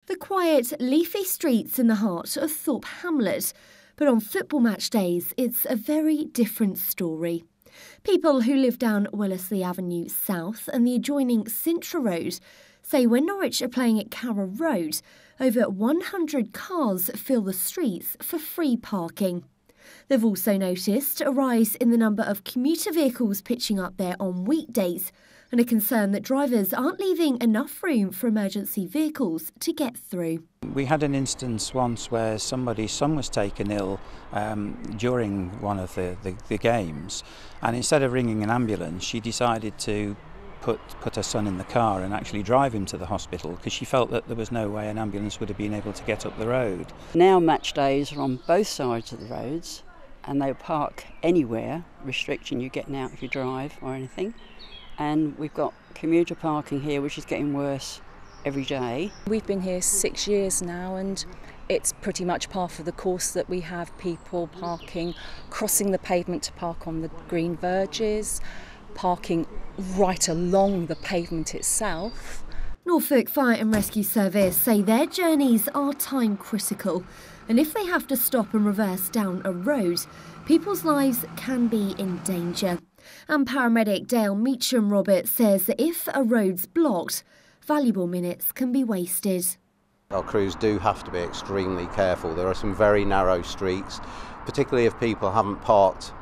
The quiet, leafy streets in the heart of Thorpe Hamlet. But on football match days, it's a very different story. People who live down Wellesley Avenue South and the adjoining Sintra Road say when Norwich are playing at Carrow Road, over 100 cars fill the streets for free parking. They've also noticed a rise in the number of commuter vehicles pitching up there on weekdays and a concern that drivers aren't leaving enough room for emergency vehicles to get through. We had an instance once where somebody's son was taken ill during one of the games, and instead of ringing an ambulance, she decided to put her son in the car and actually drive him to the hospital because she felt that there was no way an ambulance would have been able to get up the road. Now match days are on both sides of the roads and they park anywhere, restricting you getting out if you drive or anything. And we've got commuter parking here, which is getting worse every day. We've been here 6 years now and it's pretty much par for the course that we have people parking, crossing the pavement to park on the green verges, parking right along the pavement itself. Norfolk Fire and Rescue Service say their journeys are time critical, and if they have to stop and reverse down a road, people's lives can be in danger. And paramedic Dale Meacham-Roberts says that if a road's blocked, valuable minutes can be wasted. Our crews do have to be extremely careful. There are some very narrow streets, particularly if people haven't parked,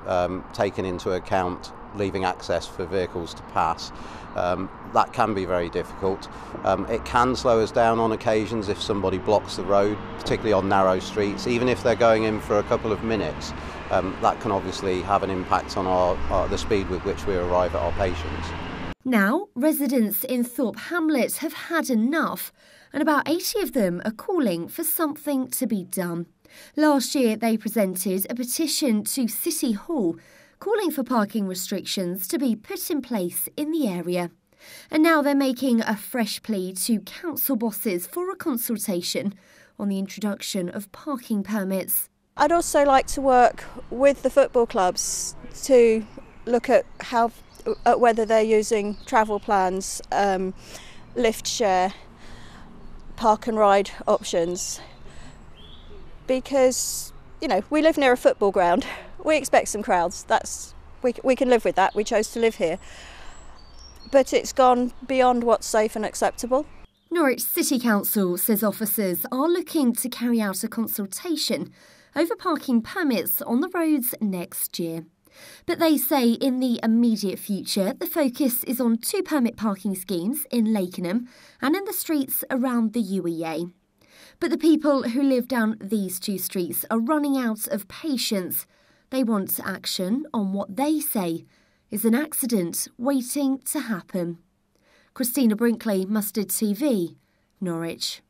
taken into account leaving access for vehicles to pass. That can be very difficult. It can slow us down on occasions if somebody blocks the road, particularly on narrow streets. Even if they're going in for a couple of minutes, that can obviously have an impact on the speed with which we arrive at our patients. Now, residents in Thorpe Hamlet have had enough, and about 80 of them are calling for something to be done. Last year, they presented a petition to City Hall calling for parking restrictions to be put in place in the area. And now they're making a fresh plea to council bosses for a consultation on the introduction of parking permits. I'd also like to work with the football clubs to look at whether they're using travel plans, lift share, park and ride options. Because, we live near a football ground. We expect some crowds. We can live with that. We chose to live here. But it's gone beyond what's safe and acceptable. Norwich City Council says officers are looking to carry out a consultation over parking permits on the roads next year. But they say in the immediate future, the focus is on 2 permit parking schemes in Lakenham and in the streets around the UEA. But the people who live down these 2 streets are running out of patience. They want action on what they say is an accident waiting to happen. Christina Brinkley, Mustard TV, Norwich.